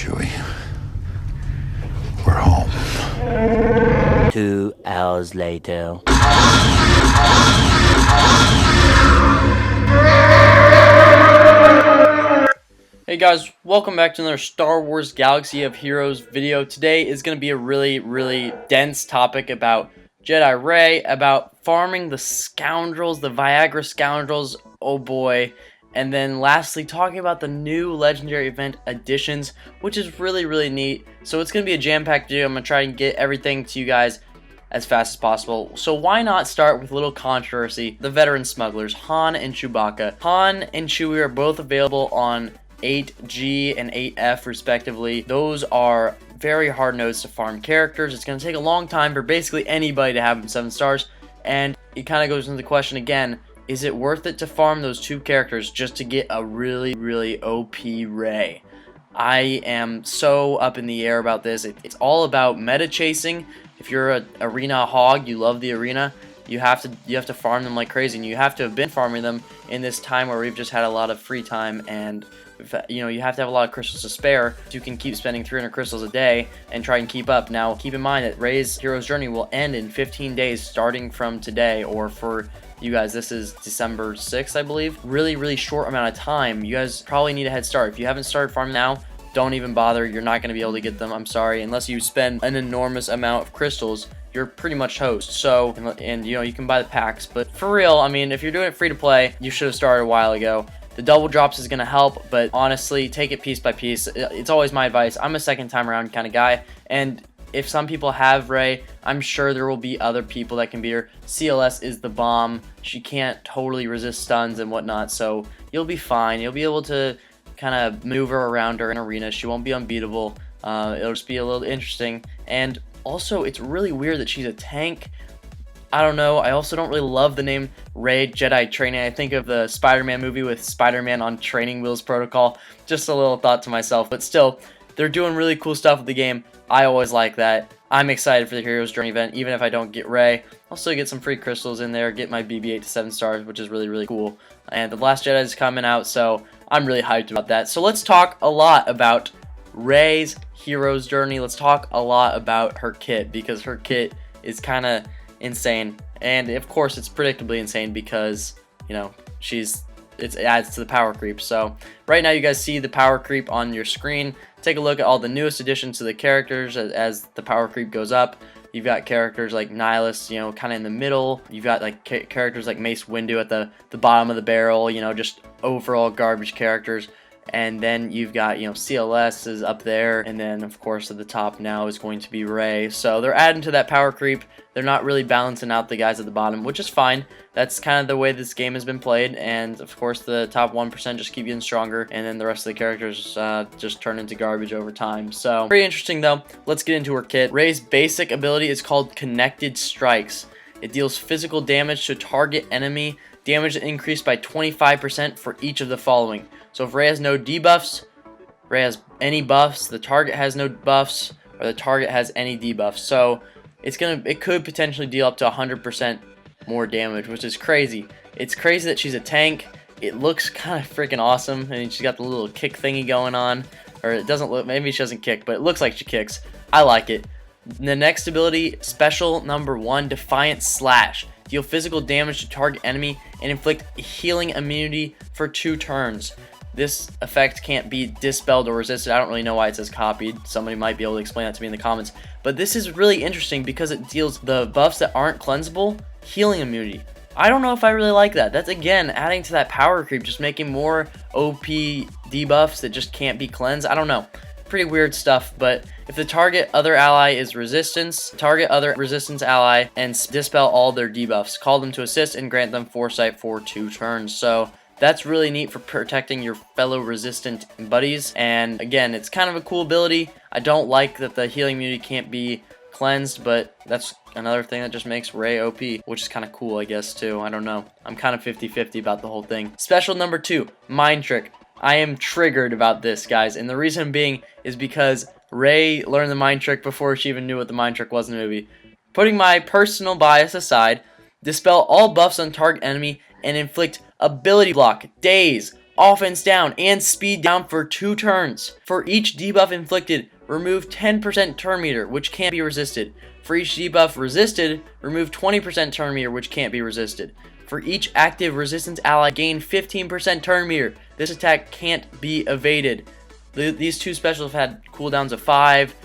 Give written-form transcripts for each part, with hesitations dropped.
Chewie. We're home. 2 hours later. Hey guys, welcome back to another Star Wars Galaxy of Heroes video. Today is going to be a really dense topic about Jedi Rey, about farming the scoundrels, the Viagra scoundrels, oh boy. And then lastly, talking about the new Legendary Event additions, which is really neat. So it's going to be a jam-packed video. I'm going to try and get everything to you guys as fast as possible. So why not start with a little controversy? The Veteran Smugglers, Han and Chewbacca. Han and Chewie are both available on 8G and 8F respectively. Those are very hard nodes to farm characters. It's going to take a long time for basically anybody to have them 7 stars. And it kind of goes into the question again, is it worth it to farm those 2 characters just to get a really OP Rey? I am so up in the air about this. It's all about meta chasing. If you're an arena hog, you love the arena, you have to farm them like crazy, and you have to have been farming them in this time where we've just had a lot of free time, and you know, you have to have a lot of crystals to spare so you can keep spending 300 crystals a day and try and keep up. Now keep in mind that Rey's Hero's Journey will end in 15 days starting from today, or for you guys this is December 6th I believe. Really short amount of time. You guys probably need a head start. If you haven't started farming now, don't even bother. You're not going to be able to get them, I'm sorry, unless you spend an enormous amount of crystals. You're pretty much toast. So, and you know, you can buy the packs, but for real, I mean, if you're doing it free to play, you should have started a while ago. The double drops is going to help, but honestly, take it piece by piece. It's always my advice. I'm a second time around kind of guy, and if some people have Rey, I'm sure there will be other people that can beat her. CLS is the bomb. She can't totally resist stuns and whatnot, so you'll be fine. You'll be able to kind of maneuver around her in arena. She won't be unbeatable. It'll just be a little interesting. And also, it's really weird that she's a tank. I don't know. I also don't really love the name Rey Jedi Training. I think of the Spider-Man movie with Spider-Man on Training Wheels Protocol. Just a little thought to myself. But still, they're doing really cool stuff with the game. I always like that. I'm excited for the Hero's Journey event. Even if I don't get Rey, I'll still get some free crystals in there, get my BB-8 to 7 stars, which is really cool. And The Last Jedi is coming out, so I'm really hyped about that. So let's talk a lot about Rey's Hero's Journey. Let's talk a lot about her kit, because her kit is kind of insane. And of course, it's predictably insane because, you know, it adds to the power creep. So right now you guys see the power creep on your screen. Take a look at all the newest additions to the characters as the power creep goes up. You've got characters like Nihilus, you know, kind of in the middle. You've got like characters like Mace Windu at the bottom of the barrel, you know, just overall garbage characters. And then you've got, you know, CLS is up there, and then of course at the top now is going to be Rey. So they're adding to that power creep. They're not really balancing out the guys at the bottom, which is fine. That's kind of the way this game has been played, and of course the top 1% just keep getting stronger, and then the rest of the characters just turn into garbage over time. So very interesting though. Let's get into her kit. Rey's basic ability is called Connected Strikes. It deals physical damage to a target enemy. Damage increased by 25% for each of the following. So if Rey has no debuffs, Rey has any buffs, the target has no buffs, or the target has any debuffs. So it could potentially deal up to 100% more damage, which is crazy. It's crazy that she's a tank. It looks kind of freaking awesome. I mean, she's got the little kick thingy going on, or it doesn't look, maybe she doesn't kick, but it looks like she kicks. I like it. The next ability, special number 1, Defiant Slash. Deal physical damage to target enemy and inflict healing immunity for 2 turns. This effect can't be dispelled or resisted. I don't really know why it says copied. Somebody might be able to explain that to me in the comments. But this is really interesting because it deals the buffs that aren't cleansable healing immunity. I don't know if I really like that. That's again adding to that power creep, just making more OP debuffs that just can't be cleansed. I don't know. Pretty weird stuff, but if the target other ally is resistance, target other resistance ally and dispel all their debuffs. Call them to assist and grant them foresight for 2 turns. So that's really neat for protecting your fellow resistant buddies. And again, it's kind of a cool ability. I don't like that the healing immunity can't be cleansed, but that's another thing that just makes Rey OP, which is kind of cool, I guess, too. I don't know. I'm kind of 50-50 about the whole thing. Special number 2, Mind Trick. I am triggered about this, guys, and the reason being is because Rey learned the Mind Trick before she even knew what the Mind Trick was in the movie. Putting my personal bias aside, dispel all buffs on target enemy and inflict ability block, daze, offense down, and speed down for 2 turns. For each debuff inflicted, remove 10% turn meter, which can't be resisted. For each debuff resisted, remove 20% turn meter, which can't be resisted. For each active resistance ally, gain 15% turn meter. This attack can't be evaded. These 2 specials have had cooldowns of 5,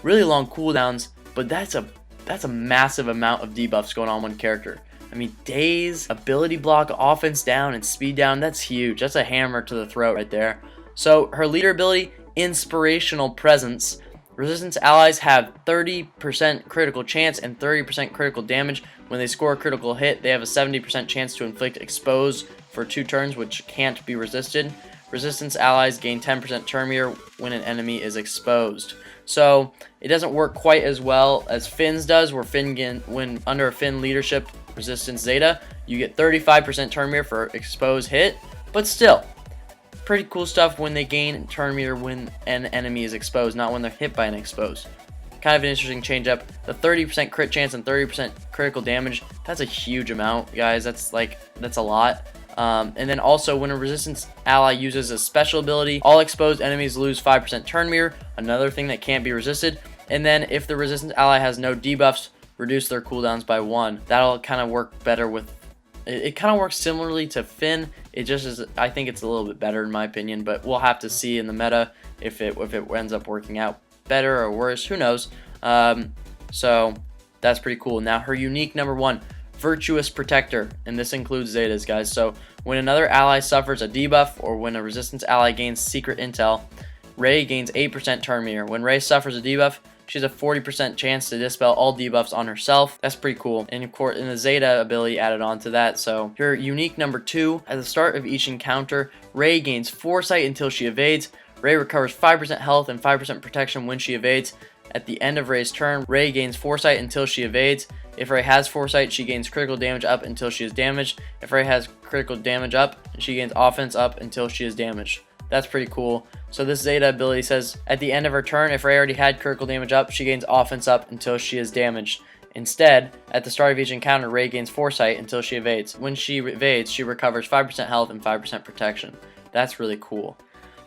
really long cooldowns, but that's a massive amount of debuffs going on one character. I mean, daze, ability block, offense down, and speed down, that's huge. That's a hammer to the throat right there. So her leader ability, Inspirational Presence. Resistance allies have 30% critical chance and 30% critical damage. When they score a critical hit, they have a 70% chance to inflict expose for 2 turns, which can't be resisted. Resistance allies gain 10% turn meter when an enemy is exposed. So it doesn't work quite as well as Finn's does, where when under a Finn leadership resistance Zeta, you get 35% turn meter for exposed hit, but still, pretty cool stuff when they gain turn meter when an enemy is exposed, not when they're hit by an exposed. Kind of an interesting change up. The 30% crit chance and 30% critical damage, that's a huge amount, guys. That's a lot. And then also, when a resistance ally uses a special ability, all exposed enemies lose 5% turn meter, another thing that can't be resisted. And then if the resistance ally has no debuffs, reduce their cooldowns by 1. That'll kind of work better with, it kind of works similarly to Finn. It just is, I think it's a little bit better in my opinion, but we'll have to see in the meta if it ends up working out better or worse, who knows. So that's pretty cool. Now her unique number 1, Virtuous Protector, and this includes Zetas, guys. So when another ally suffers a debuff, or when a resistance ally gains secret intel, Rey gains 8% turn meter. When Rey suffers a debuff, she has a 40% chance to dispel all debuffs on herself. That's pretty cool. And of course, in the Zeta ability added on to that. So your unique number 2, at the start of each encounter, Rey gains Foresight until she evades. Rey recovers 5% health and 5% protection when she evades. At the end of Rey's turn, Rey gains Foresight until she evades. If Rey has Foresight, she gains critical damage up until she is damaged. If Rey has critical damage up, she gains offense up until she is damaged. That's pretty cool. So this Zeta ability says, at the end of her turn, if Rey already had critical damage up, she gains offense up until she is damaged. Instead, at the start of each encounter, Rey gains Foresight until she evades. When she evades, she recovers 5% health and 5% protection. That's really cool.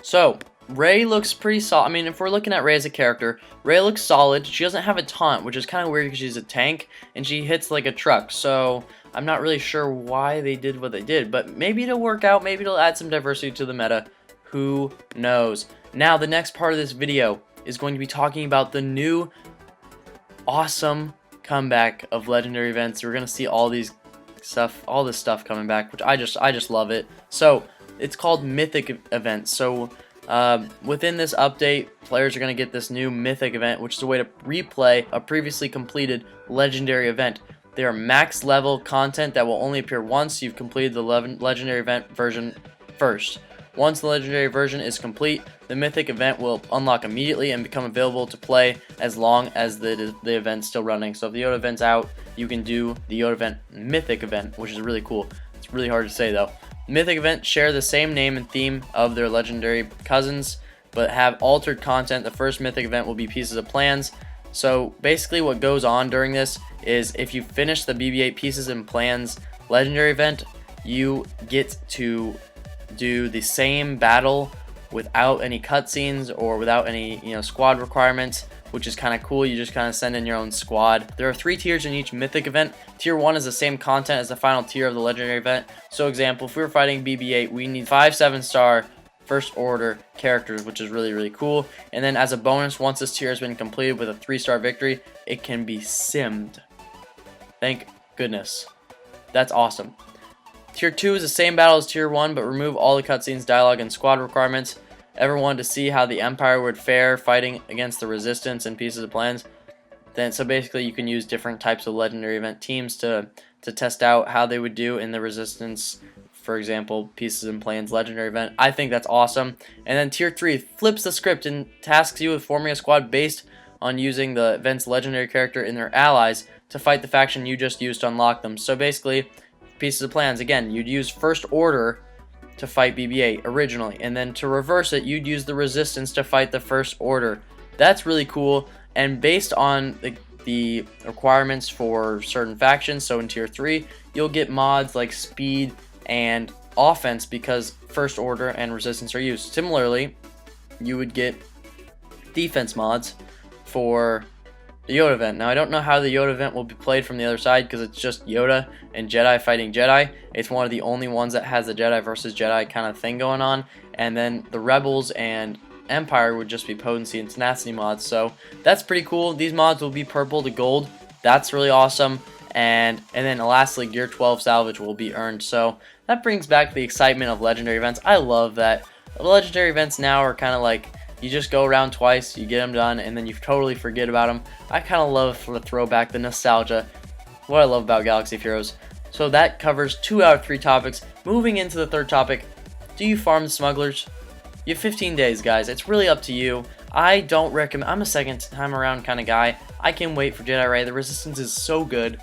So Rey looks pretty solid. I mean, if we're looking at Rey as a character, Rey looks solid. She doesn't have a taunt, which is kind of weird because she's a tank and she hits like a truck. So I'm not really sure why they did what they did, but maybe it'll work out. Maybe it'll add some diversity to the meta. Who knows? Now, the next part of this video is going to be talking about the new awesome comeback of legendary events. We're going to see all this stuff coming back, which I just love it. So it's called mythic events. So within this update, players are going to get this new mythic event, which is a way to replay a previously completed legendary event. They are max level content that will only appear once you've completed the legendary event version first. Once the legendary version is complete, the mythic event will unlock immediately and become available to play as long as the event's still running. So if the Yoda event's out, you can do the Yoda event mythic event, which is really cool. It's really hard to say though. Mythic events share the same name and theme of their legendary cousins, but have altered content. The first mythic event will be pieces of plans. So basically what goes on during this is if you finish the BB-8 pieces and plans legendary event, you get to do the same battle without any cutscenes or without any squad requirements, which is kind of cool. You just kind of send in your own squad. There are 3 tiers in each mythic event. Tier 1 is the same content as the final tier of the legendary event. So example, if we were fighting BB-8, we need 5 7-star first order characters, which is really, really cool. And then as a bonus, once this tier has been completed with a 3-star victory, it can be simmed. Thank goodness. That's awesome. Tier 2 is the same battle as Tier 1, but remove all the cutscenes, dialogue, and squad requirements. Ever wanted to see how the Empire would fare fighting against the Resistance and pieces of plans? So basically you can use different types of legendary event teams to test out how they would do in the Resistance, for example, pieces and plans legendary event. I think that's awesome. And then Tier 3 flips the script and tasks you with forming a squad based on using the event's legendary character and their allies to fight the faction you just used to unlock them. So basically, pieces of plans, again, you'd use First Order to fight BB-8 originally, and then to reverse it, you'd use the Resistance to fight the First Order. That's really cool, and based on the requirements for certain factions, so in Tier 3, you'll get mods like speed and offense because First Order and Resistance are used. Similarly, you would get defense mods for the Yoda event. Now, I don't know how the Yoda event will be played from the other side because it's just Yoda and Jedi fighting Jedi. It's one of the only ones that has a Jedi versus Jedi kind of thing going on. And then the Rebels and Empire would just be potency and tenacity mods. So that's pretty cool. These mods will be purple to gold. That's really awesome. And then lastly, Gear 12 salvage will be earned. So that brings back the excitement of legendary events. I love that. The legendary events now are kind of like, you just go around twice, you get them done, and then you totally forget about them. I kind of love the throwback, the nostalgia, what I love about Galaxy of Heroes. So that covers 2 out of 3 topics. Moving into the third topic, do you farm the smugglers? You have 15 days, guys. It's really up to you. I don't recommend. I'm a second time around kind of guy. I can wait for Jedi Rey. The Resistance is so good.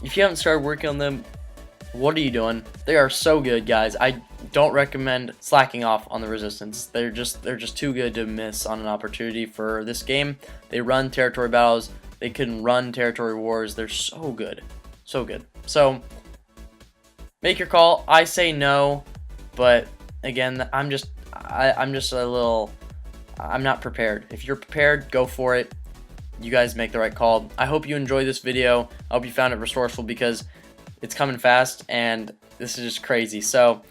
If you haven't started working on them, what are you doing? They are so good, guys. I don't recommend slacking off on the Resistance. They're just too good to miss on an opportunity for this game. They run territory battles. They can run territory wars. They're so good. So good. So make your call. I say no, but again, I'm just a little, I'm not prepared. If you're prepared, go for it. You guys make the right call. I hope you enjoyed this video. I hope you found it resourceful because it's coming fast and this is just crazy. So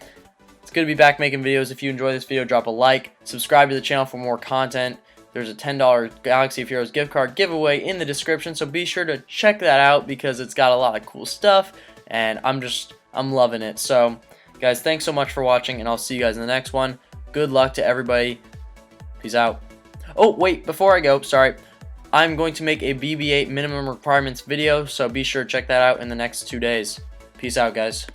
it's good to be back making videos. If you enjoy this video, drop a like, subscribe to the channel for more content. There's a $10 Galaxy of Heroes gift card giveaway in the description, so be sure to check that out because it's got a lot of cool stuff and I'm loving it. So guys, thanks so much for watching and I'll see you guys in the next one. Good luck to everybody. Peace out. Oh wait, before I go, sorry, I'm going to make a BB-8 minimum requirements video, so be sure to check that out in the next 2 days. Peace out, guys.